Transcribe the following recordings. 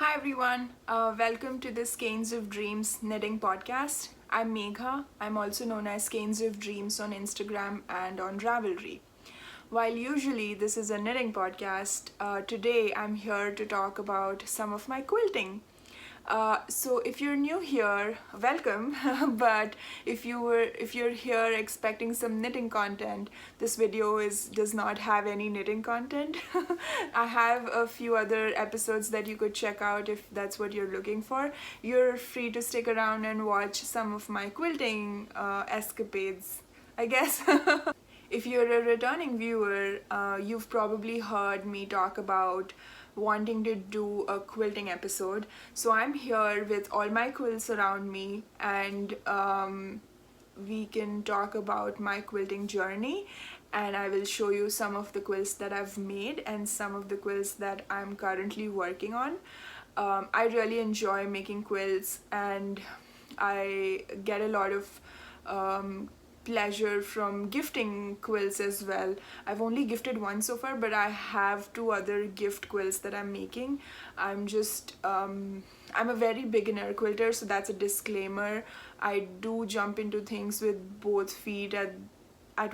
Hi everyone, welcome to the Skeins of Dreams knitting podcast. I'm Megha. I'm also known as Skeins of Dreams on Instagram and on Ravelry. While usually this is a knitting podcast, today I'm here to talk about some of my quilting. So if you're new here, welcome. But if you're here expecting some knitting content, this video does not have any knitting content. I have a few other episodes that you could check out if that's what you're looking for. You're free to stick around and watch some of my quilting escapades, I guess. If you're a returning viewer, you've probably heard me talk about wanting to do a quilting episode. So I'm here with all my quilts around me, and we can talk about my quilting journey. And I will show you some of the quilts that I've made and some of the quilts that I'm currently working on. I really enjoy making quilts, and I get a lot of pleasure from gifting quilts as well. I've only gifted one so far, but I have two other gift quilts that I'm making. I'm a very beginner quilter, so that's a disclaimer. I do jump into things with both feet at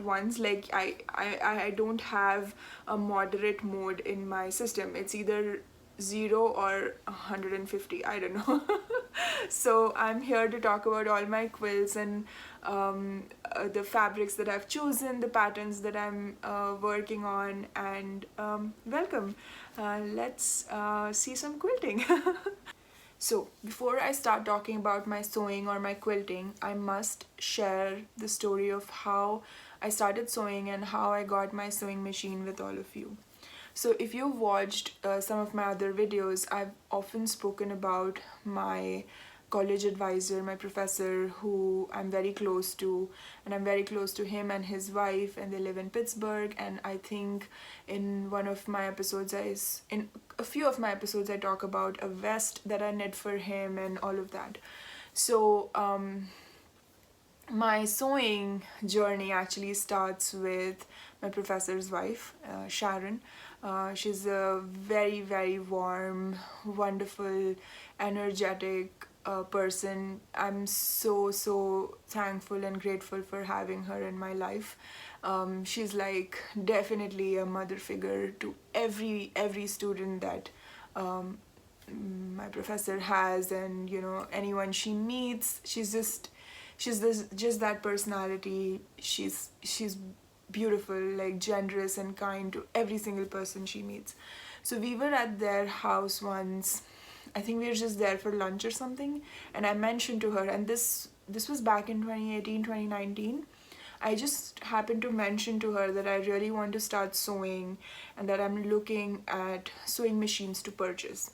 once. Like I don't have a moderate mode in my system. It's either 0 or 150, I don't know. So I'm here to talk about all my quilts and the fabrics that I've chosen, the patterns that I'm working on, and welcome. Let's see some quilting. So before I start talking about my sewing or my quilting, I must share the story of how I started sewing and how I got my sewing machine with all of you. So if you've watched some of my other videos, I've often spoken about my college advisor, my professor, who I'm very close to, and I'm very close to him and his wife, and they live in Pittsburgh. And I think in in a few of my episodes, I talk about a vest that I knit for him and all of that. So my sewing journey actually starts with my professor's wife, Sharon. She's a very, very warm, wonderful, energetic person. I'm so thankful and grateful for having her in my life. She's like definitely a mother figure to every student that my professor has, and anyone she meets. She's just that personality. She's beautiful, like generous and kind to every single person she meets. So we were at their house once. I think we were just there for lunch or something, and I mentioned to her, and this was back in 2018, 2019. I just happened to mention to her that I really want to start sewing and that I'm looking at sewing machines to purchase.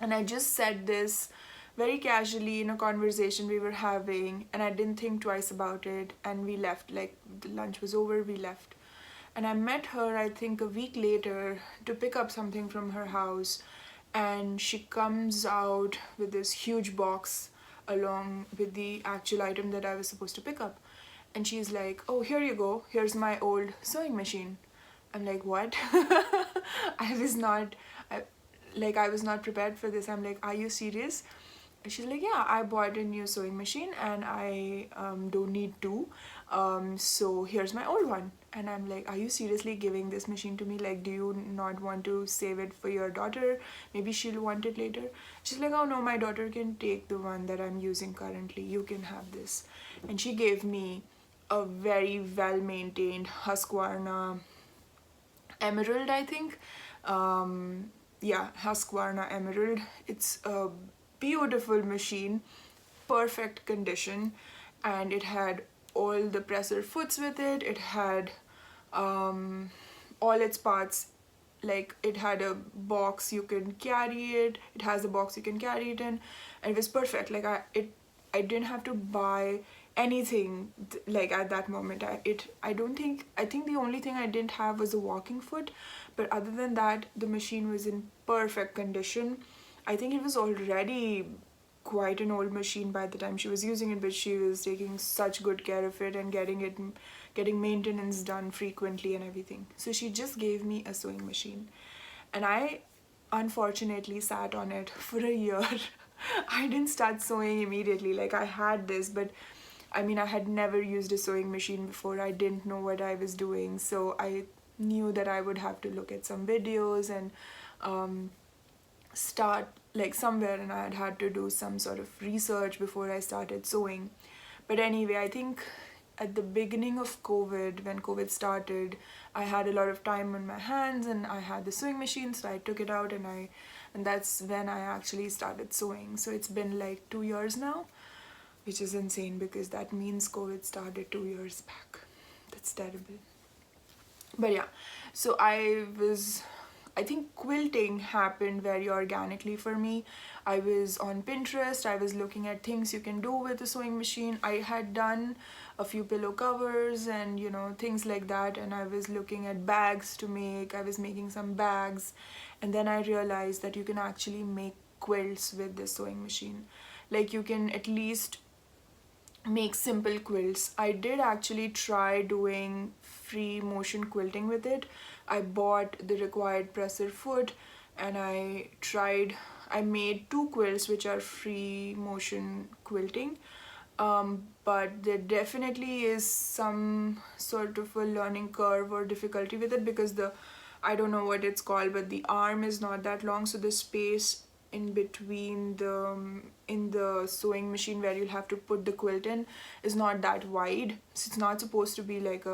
And I just said this very casually in a conversation we were having, and I didn't think twice about it, and we left. Like, the lunch was over, we left. And I met her, I think, a week later to pick up something from her house, and she comes out with this huge box along with the actual item that I was supposed to pick up. And she's like, "Oh, here you go, here's my old sewing machine." I'm like, "What?" I was not I, I was not prepared for this. I'm like, "Are you serious?" And she's like, "Yeah, I bought a new sewing machine and I don't need two. So here's my old one." And I'm like, "Are you seriously giving this machine to me? Like, do you not want to save it for your daughter? Maybe she'll want it later." She's like, "Oh no, my daughter can take the one that I'm using currently. You can have this." And she gave me a very well-maintained Husqvarna Emerald, I think. Yeah, Husqvarna Emerald. It's a beautiful machine, perfect condition, and it had all the presser foots with it. It had all its parts. Like, it had a box you can carry it. It has a box you can carry it in, and it was perfect. Like, I didn't have to buy anything like at that moment. I think the only thing I didn't have was a walking foot, but other than that, the machine was in perfect condition. I think it was already quite an old machine by the time she was using it, but she was taking such good care of it and getting maintenance done frequently and everything. So she just gave me a sewing machine, and I unfortunately sat on it for a year. I didn't start sewing immediately. Like, I had this, but I mean, I had never used a sewing machine before. I didn't know what I was doing, so I knew that I would have to look at some videos and start like somewhere, and I had to do some sort of research before I started sewing. But anyway, I think at the beginning of COVID, when COVID started, I had a lot of time on my hands and I had the sewing machine, so I took it out and that's when I actually started sewing. So it's been like 2 years now, which is insane because that means COVID started 2 years back. That's terrible. But yeah, so I think quilting happened very organically for me. I was on Pinterest, I was looking at things you can do with a sewing machine. I had done a few pillow covers and things like that, and I was looking at bags to make. I was making some bags, and then I realized that you can actually make quilts with this sewing machine. Like, you can at least make simple quilts. I did actually try doing free motion quilting with it. I bought the required presser foot and I made 2 quilts which are free motion quilting. But there definitely is some sort of a learning curve or difficulty with it because I don't know what it's called, but the arm is not that long, so the space in between in the sewing machine where you'll have to put the quilt in is not that wide. So it's not supposed to be like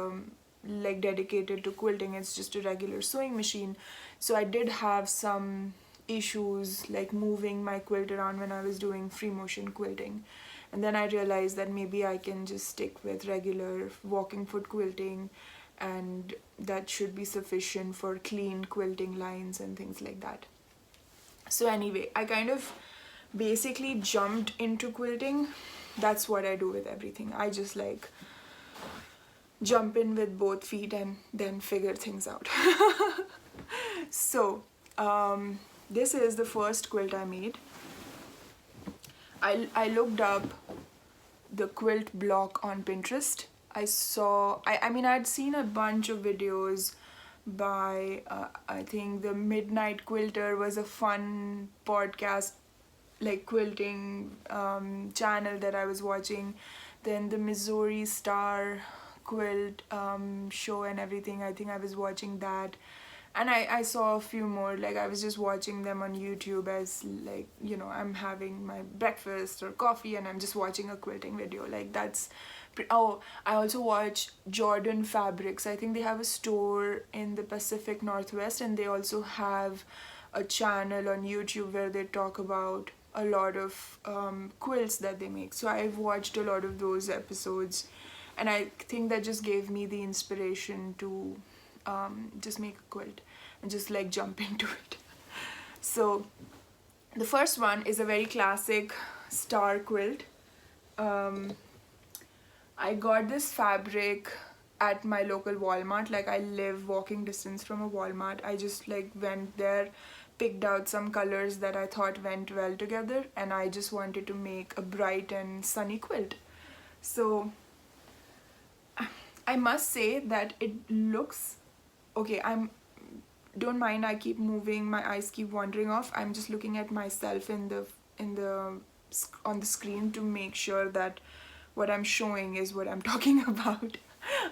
dedicated to quilting. It's just a regular sewing machine. So I did have some issues like moving my quilt around when I was doing free motion quilting. And then I realized that maybe I can just stick with regular walking foot quilting, and that should be sufficient for clean quilting lines and things like that. So anyway, I kind of basically jumped into quilting. That's what I do with everything. I just like jump in with both feet and then figure things out. So this is the first quilt I made. I looked up the quilt block on Pinterest. I mean, I'd seen a bunch of videos by I think the Midnight Quilter was a fun podcast, like quilting channel that I was watching. Then the Missouri Star quilt show and everything, I think I was watching that. And I saw a few more, like I was just watching them on YouTube as like, I'm having my breakfast or coffee and I'm just watching a quilting video. Like that's, oh, I also watch Jordan Fabrics. I think they have a store in the Pacific Northwest, and they also have a channel on YouTube where they talk about a lot of quilts that they make. So I've watched a lot of those episodes, and I think that just gave me the inspiration to just make a quilt and just like jump into it. So the first one is a very classic star quilt. I got this fabric at my local Walmart. Like, I live walking distance from a Walmart. I just like went there, picked out some colors that I thought went well together, and I just wanted to make a bright and sunny quilt. So I must say that it looks okay. Don't mind, I keep moving, my eyes keep wandering off. I'm just looking at myself on the screen to make sure that what I'm showing is what I'm talking about.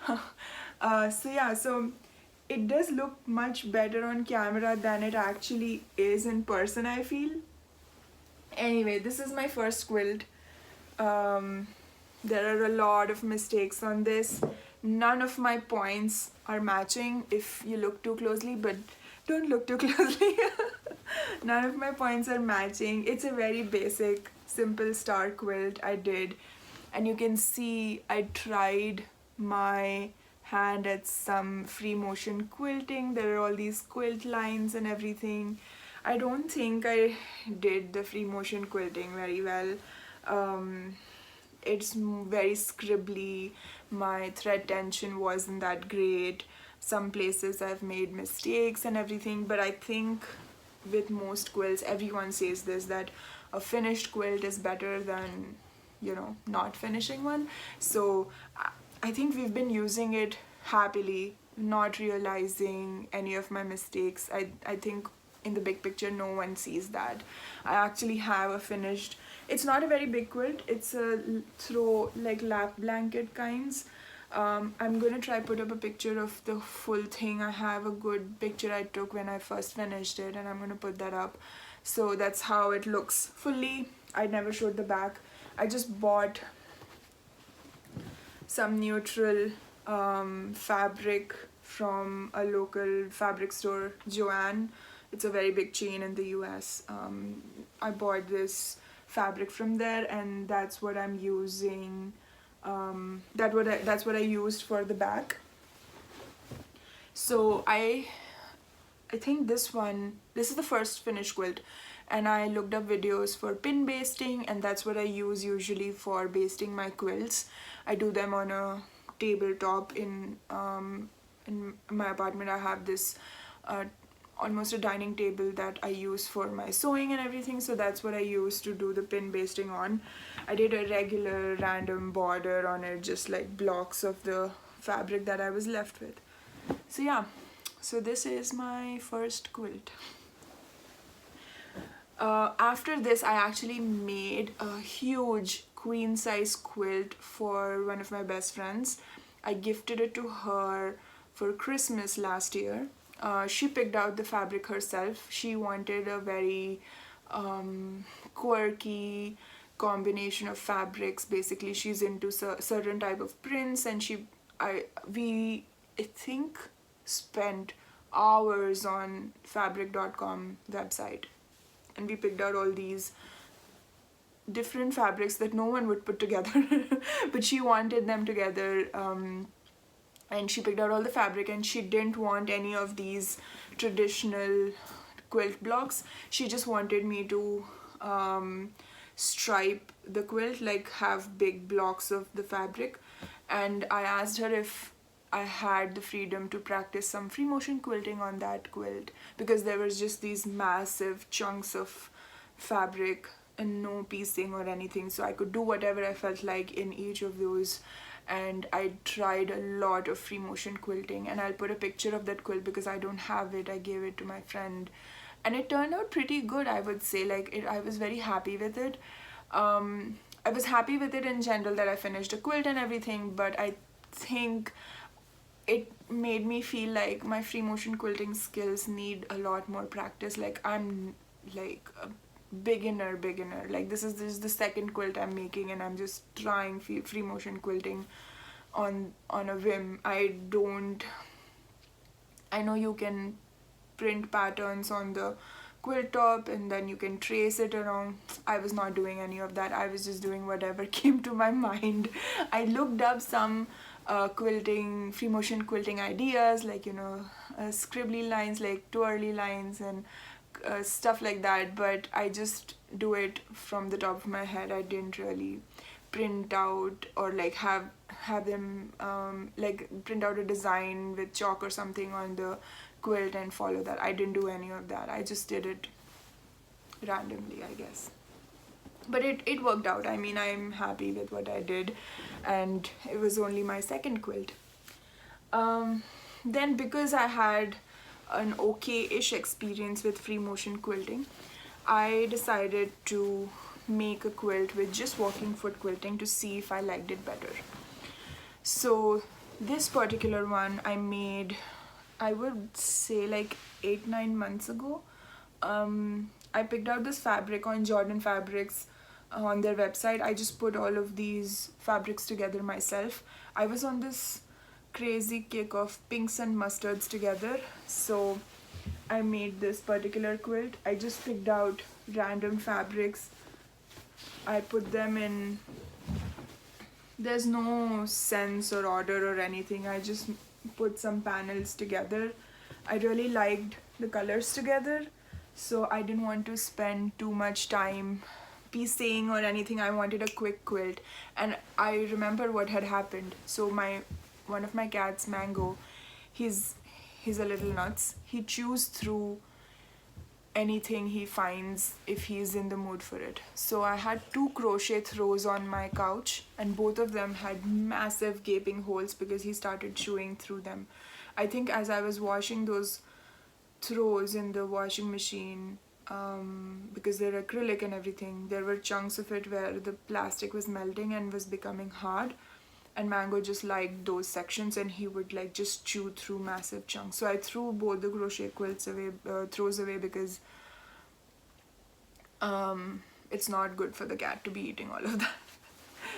So yeah, so it does look much better on camera than it actually is in person, I feel. Anyway, this is my first quilt. There are a lot of mistakes on this. None of my points are matching if you look too closely, but don't look too closely. None of my points are matching. It's a very basic, simple star quilt I did. And you can see I tried my hand at some free motion quilting. There are all these quilt lines and everything. I don't think I did the free motion quilting very well. It's very scribbly. My thread tension wasn't that great. Some places I've made mistakes and everything, but I think with most quilts, everyone says this, that a finished quilt is better than not finishing one. So I think we've been using it happily, not realizing any of my mistakes. I think in the big picture no one sees that. I actually have a finished, it's not a very big quilt, it's a throw like lap blanket kinds. I'm gonna try put up a picture of the full thing. I have a good picture I took when I first finished it, and I'm gonna put that up. So that's how it looks fully. I never showed the back. I just bought some neutral fabric from a local fabric store, Joanne. It's a very big chain in the US. I bought this fabric from there, and that's what I'm using. That's what I used for the back. So I think this is the first finished quilt, and I looked up videos for pin basting, and that's what I use usually for basting my quilts. I do them on a tabletop in my apartment. I have this almost a dining table that I use for my sewing and everything, so that's what I use to do the pin basting on. I did a regular random border on it, just like blocks of the fabric that I was left with. So yeah, so this is my first quilt. After this, I actually made a huge queen size quilt for one of my best friends. I gifted it to her for Christmas last year. She picked out the fabric herself. She wanted a very quirky combination of fabrics. Basically, she's into certain type of prints, and I think spent hours on fabric.com website, and we picked out all these different fabrics that no one would put together but she wanted them together, and she picked out all the fabric, and she didn't want any of these traditional quilt blocks. She just wanted me to stripe the quilt, like have big blocks of the fabric. And I asked her if I had the freedom to practice some free motion quilting on that quilt, because there was just these massive chunks of fabric and no piecing or anything, so I could do whatever I felt like in each of those. And I tried a lot of free motion quilting, and I'll put a picture of that quilt because I don't have it. I gave it to my friend, and it turned out pretty good, I would say. I was very happy with it. I was happy with it in general, that I finished a quilt and everything, but I think it made me feel like my free motion quilting skills need a lot more practice. Like, I'm like a beginner. Like, this is the second quilt I'm making, and I'm just trying free motion quilting on a whim. I know you can print patterns on the quilt top and then you can trace it around. I was not doing any of that. I was just doing whatever came to my mind. I looked up some free motion quilting ideas, like, scribbly lines, like twirly lines and stuff like that, but I just do it from the top of my head. I didn't really print out or like have them like print out a design with chalk or something on the quilt and follow that. I didn't do any of that. I just did it randomly, I guess. But it worked out. I mean, I'm happy with what I did, and it was only my second quilt. Then, because I had an okay-ish experience with free motion quilting, I decided to make a quilt with just walking foot quilting to see if I liked it better. So this particular one I made, I would say like 8-9 months ago. I picked out this fabric on Jordan Fabrics on their website. I just put all of these fabrics together myself. I was on this crazy kick of pinks and mustards together, so I made this particular quilt. I just picked out random fabrics. I put them in, there's no sense or order or anything. I just put some panels together. I really liked the colors together, so I didn't want to spend too much time piecing or anything. I wanted a quick quilt, and I remember what had happened. So one of my cats, Mango, he's a little nuts. He chews through anything he finds if he's in the mood for it. So I had 2 crochet throws on my couch, and both of them had massive gaping holes because he started chewing through them. I think as I was washing those throws in the washing machine, because they're acrylic and everything, there were chunks of it where the plastic was melting and was becoming hard, and Mango just liked those sections and he would like just chew through massive chunks. So I threw both the crochet quilts away, throws away, because it's not good for the cat to be eating all of that.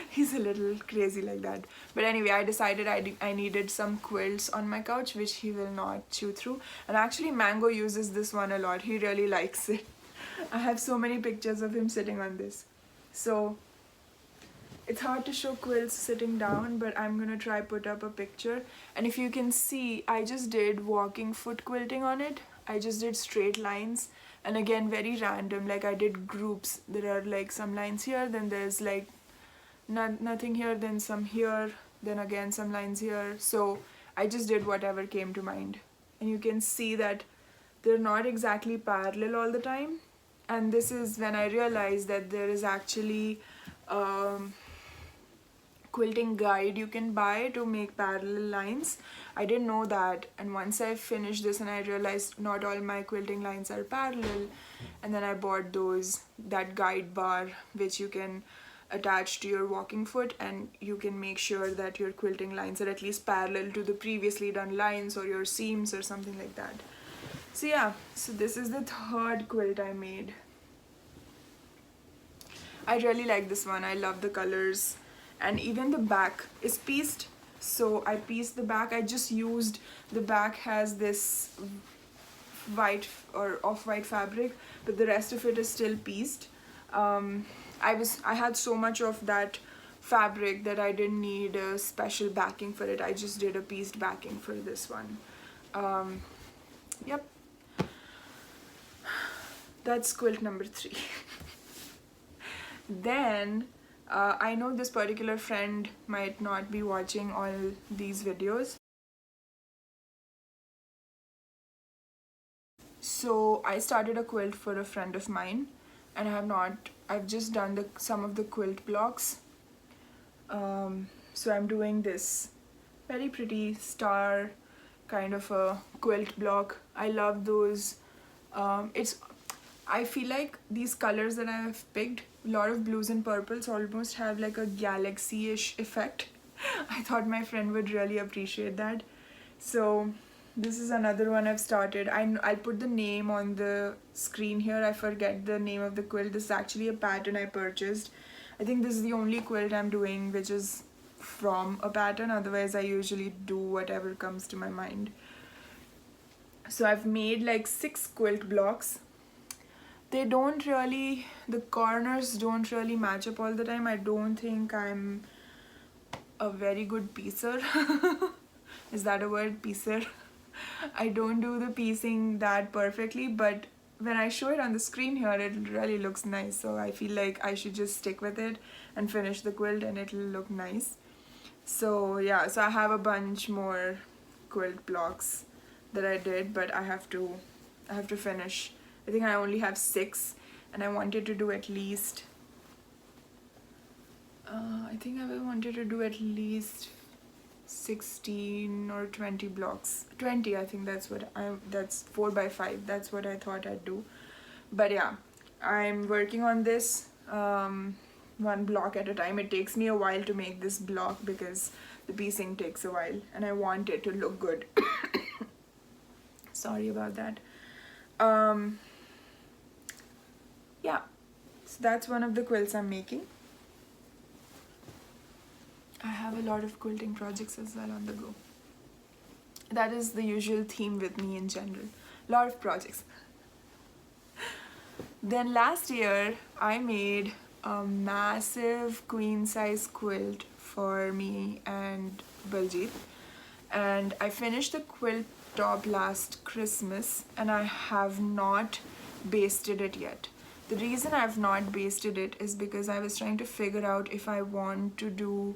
He's a little crazy like that. But anyway, I decided I needed some quilts on my couch which he will not chew through. And actually Mango uses this one a lot. He really likes it. I have so many pictures of him sitting on this. So it's hard to show quilts sitting down, but I'm gonna try put up a picture. And if you can see, I just did walking foot quilting on it. I just did straight lines, and again very random, like I did groups. There are like some lines here, then there's like nothing here, then some here, then again some lines here. So I just did whatever came to mind. And you can see that they're not exactly parallel all the time. And this is when I realized that there is actually quilting guide you can buy to make parallel lines. I didn't know that, and once I finished this and I realized not all my quilting lines are parallel, and then I bought that guide bar which you can attach to your walking foot, and you can make sure that your quilting lines are at least parallel to the previously done lines or your seams or something like that. So yeah, so this is the third quilt I made. I really like this one. I love the colors, and even the back is pieced. So I pieced the back. I just used, the back has this white or off-white fabric, but the rest of it is still pieced. I had so much of that fabric that I didn't need a special backing for it. I just did a pieced backing for this one. Yep, that's quilt number 3. Then I know this particular friend might not be watching all these videos. So I started a quilt for a friend of mine, and I've just done some of the quilt blocks. So I'm doing this very pretty star kind of a quilt block. I love those. I feel like these colors that I have picked, a lot of blues and purples, almost have like a galaxy-ish effect. I thought my friend would really appreciate that. So this is another one I've started. I'll put the name on the screen here. I forget the name of the quilt. This is actually a pattern I purchased. I think this is the only quilt I'm doing which is from a pattern. Otherwise I usually do whatever comes to my mind. So I've made like 6 quilt blocks. They don't really, the corners don't really match up all the time. I don't think I'm a very good piecer. Is that a word, piecer? I don't do the piecing that perfectly, but when I show it on the screen here, it really looks nice. So I feel like I should just stick with it and finish the quilt and it'll look nice. So yeah, so I have a bunch more quilt blocks that I did, but I have to finish. I think I only have 6, and I wanted to do at least I think I wanted to do at least 16 or 20 blocks. 20, I think that's 4x5. That's what I thought I'd do. But yeah, I'm working on this one block at a time. It takes me a while to make this block because the piecing takes a while, and I want it to look good. Sorry about that. Yeah, so that's one of the quilts I'm making. I have a lot of quilting projects as well on the go. That is the usual theme with me in general. A lot of projects. Then last year, I made a massive queen size quilt for me and Baljit. And I finished the quilt top last Christmas, and I have not basted it yet. The reason I've not basted it is because I was trying to figure out if I want to do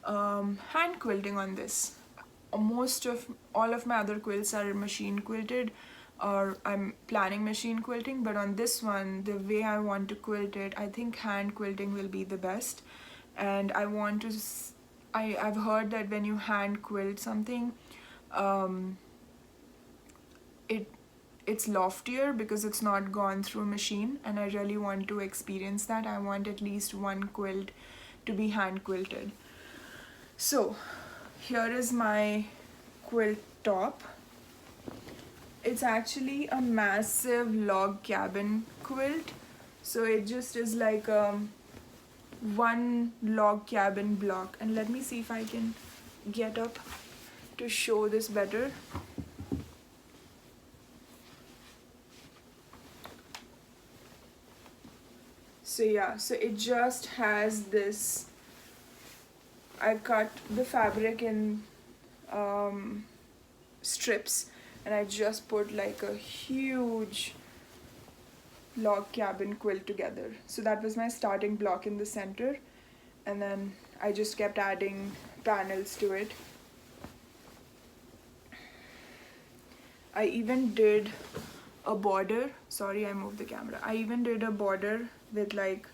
hand quilting on this. All of my other quilts are machine quilted, or I'm planning machine quilting, but on this one, the way I want to quilt it, I think hand quilting will be the best. And I want to I've heard that when you hand quilt something, it's loftier because it's not gone through a machine, and I really want to experience that. I want at least one quilt to be hand quilted. So here is my quilt top. It's actually a massive log cabin quilt. So it just is like one log cabin block. And let me see if I can get up to show this better. So yeah, so it just has this, I cut the fabric in strips, and I just put like a huge log cabin quilt together. So that was my starting block in the center, and then I just kept adding panels to it. I even did a border. Sorry, I moved the camera. I even did a border with like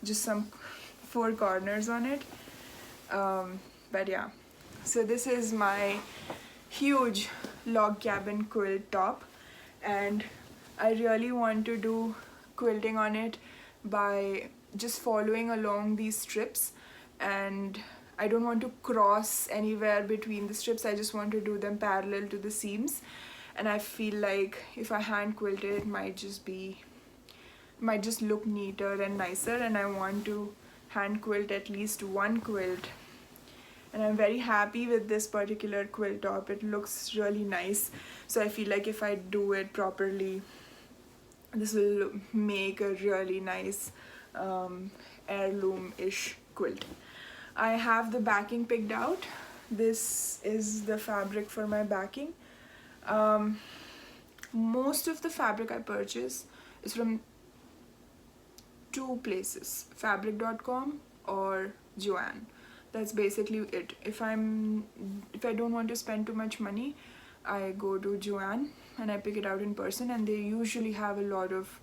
just some 4 corners on it. But yeah, so this is my huge log cabin quilt top, and I really want to do quilting on it by just following along these strips, and I don't want to cross anywhere between the strips. I just want to do them parallel to the seams, and I feel like if I hand quilt it, it might just look neater and nicer, and I want to hand quilt at least one quilt. And I'm very happy with this particular quilt top. It looks really nice. So I feel like if I do it properly, this will make a really nice heirloom-ish quilt. I have the backing picked out. This is the fabric for my backing. Most of the fabric I purchase is from 2 places, fabric.com or Joann. That's basically it. If I don't want to spend too much money, I go to Joann and I pick it out in person, and they usually have a lot of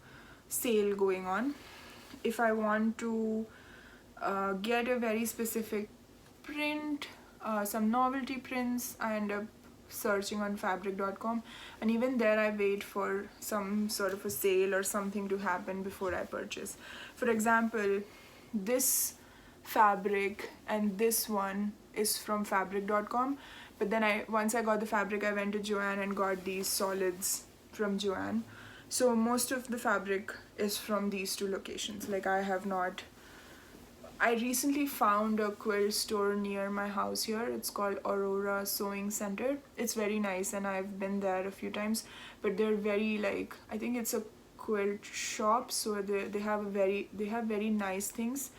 sale going on. If I want to get a very specific print, some novelty prints, I end up searching on fabric.com, and even there I wait for some sort of a sale or something to happen before I purchase. For example, this fabric and this one is from fabric.com, but then once I got the fabric, I went to Joann and got these solids from Joann. So most of the fabric is from these 2 locations. Like I recently found a quilt store near my house here. It's called Aurora Sewing Center. It's very nice, and I've been there a few times, but they're very like, I think it's a quilt shop, so they have very nice things,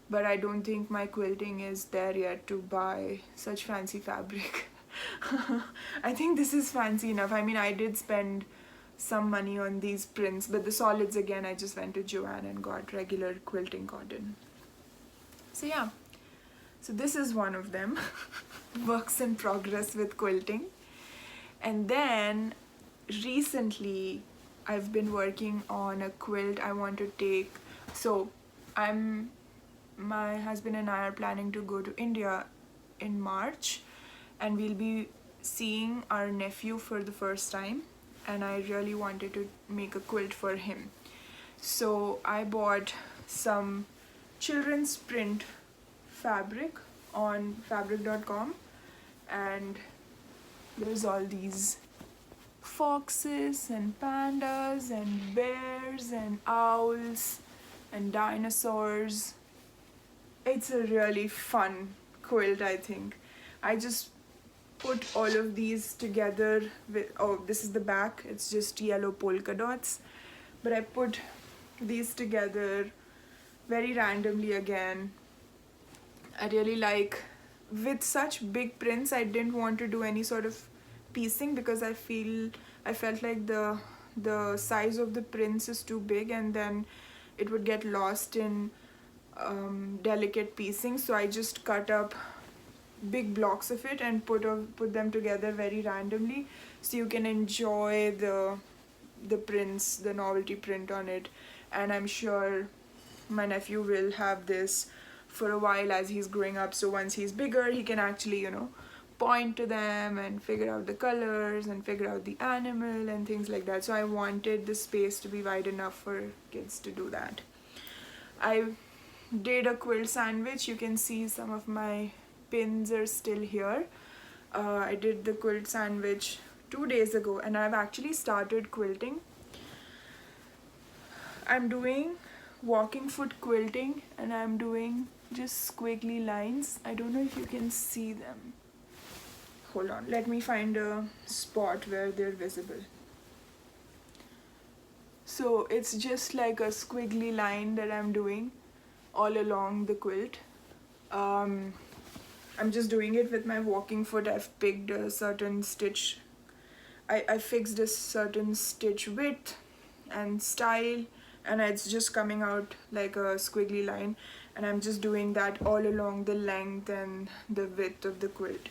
but I don't think my quilting is there yet to buy such fancy fabric. I think this is fancy enough. I mean, I did spend some money on these prints, but the solids, again, I just went to Joann and got regular quilting cotton. So yeah, so this is one of them. Works in progress with quilting. And then recently I've been working on a quilt I want to take. So my husband and I are planning to go to India in March, and we'll be seeing our nephew for the first time, and I really wanted to make a quilt for him. So I bought some children's print fabric on fabric.com, and there's all these foxes and pandas and bears and owls and dinosaurs. It's a really fun quilt, I think. I just put all of these together with, oh, this is the back, it's just yellow polka dots, but I put these together very randomly again. I really like, with such big prints, I didn't want to do any sort of piecing because I felt like the size of the prints is too big, and then it would get lost in delicate piecing. So I just cut up big blocks of it and put them together very randomly, so you can enjoy the prints, the novelty print on it. And I'm sure my nephew will have this for a while as he's growing up, so once he's bigger he can actually, point to them and figure out the colors and figure out the animal and things like that. So I wanted the space to be wide enough for kids to do that. I did a quilt sandwich. You can see some of my pins are still here. I did the quilt sandwich 2 days ago, and I've actually started quilting. I'm doing walking foot quilting, and I'm doing just squiggly lines. I don't know if you can see them. Hold on, let me find a spot where they're visible. So it's just like a squiggly line that I'm doing all along the quilt. I'm just doing it with my walking foot. I've picked a certain stitch. I fixed a certain stitch width and style, and it's just coming out like a squiggly line, and I'm just doing that all along the length and the width of the quilt.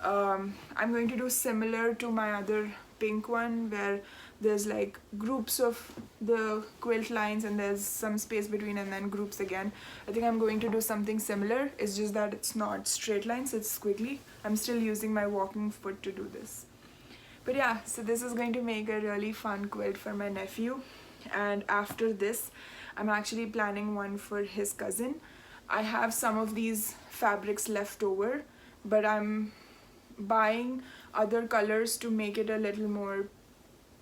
I'm going to do similar to my other pink one, where there's like groups of the quilt lines and there's some space between and then groups again. I think I'm going to do something similar. It's just that it's not straight lines, it's squiggly. I'm still using my walking foot to do this. But yeah, so this is going to make a really fun quilt for my nephew. And after this, I'm actually planning one for his cousin. I have some of these fabrics left over, but I'm buying other colors to make it a little more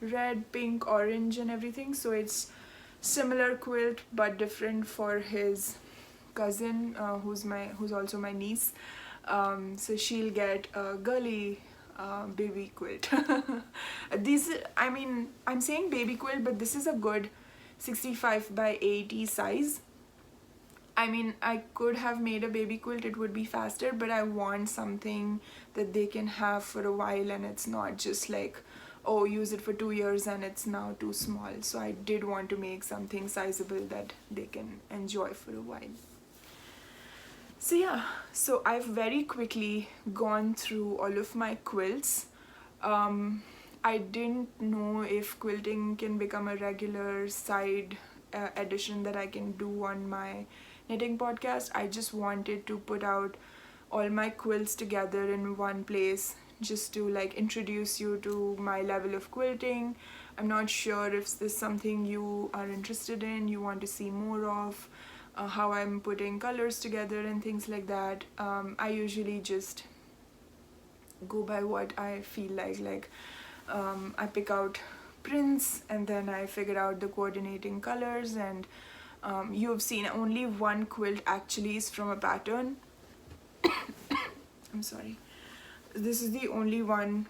red, pink, orange and everything. So it's similar quilt but different for his cousin, who's also my niece. So she'll get a girly baby quilt. I'm saying baby quilt, but this is a good 65 by 80 size. I mean, I could have made a baby quilt, it would be faster, but I want something that they can have for a while, and it's not just like, oh, use it for 2 years and it's now too small. So I did want to make something sizable that they can enjoy for a while. So yeah, so I've very quickly gone through all of my quilts. I didn't know if quilting can become a regular side addition that I can do on my knitting podcast. I just wanted to put out all my quilts together in one place, just to like introduce you to my level of quilting. I'm not sure if this is something you are interested in, you want to see more of, how I'm putting colors together and things like that. I usually just go by what I feel like I pick out prints and then I figure out the coordinating colors, and you've seen only one quilt actually is from a pattern. I'm sorry. This is the only one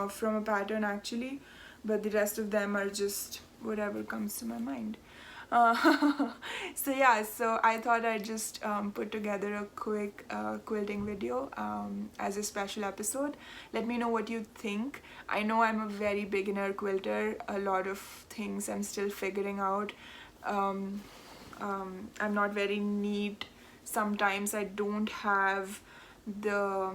from a pattern actually, but the rest of them are just whatever comes to my mind. So yeah, so I thought I'd just put together a quick quilting video as a special episode. Let me know what you think. I know I'm a very beginner quilter. A lot of things I'm still figuring out. I'm not very neat. Sometimes I don't have the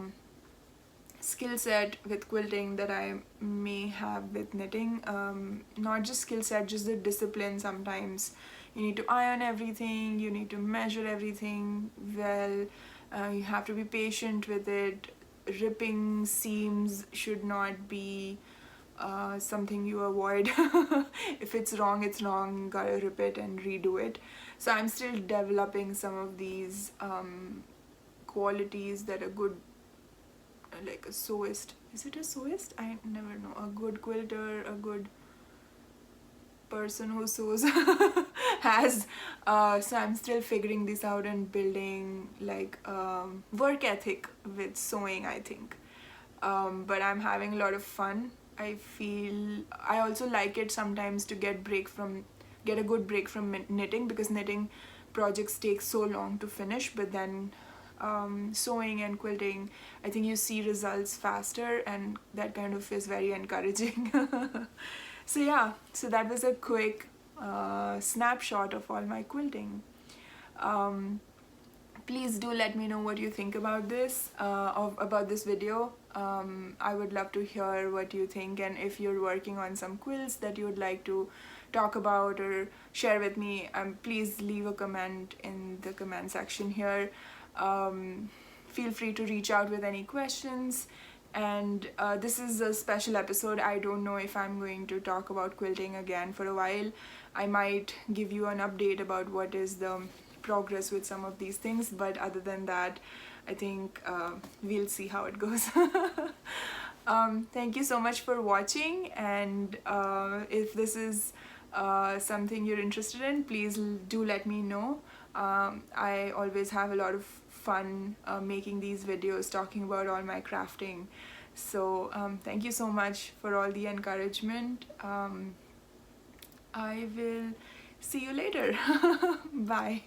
skill set with quilting that I may have with knitting. Not just skill set, just the discipline. Sometimes you need to iron everything, you need to measure everything well, you have to be patient with it. Ripping seams should not be something you avoid. If it's wrong, it's wrong, gotta rip it and redo it. So I'm still developing some of these qualities that a good, like a sewist, is it a sewist? I never know. A good quilter, a good person who sews has. So I'm still figuring this out and building like work ethic with sewing, I think. But I'm having a lot of fun. I feel I also like it sometimes to get a good break from knitting, because knitting projects take so long to finish, but then sewing and quilting, I think you see results faster, and that kind of is very encouraging. So yeah, so that was a quick snapshot of all my quilting. Please do let me know what you think about this, about this video. I would love to hear what you think, and if you're working on some quilts that you would like to talk about or share with me, please leave a comment in the comment section here. feel free to reach out with any questions. And this is a special episode. I don't know if I'm going to talk about quilting again for a while. I might give you an update about what is the progress with some of these things, but other than that, I think we'll see how it goes. Thank you so much for watching, and if this is something you're interested in, please do let me know. I always have a lot of fun making these videos, talking about all my crafting. So thank you so much for all the encouragement. I will see you later. Bye.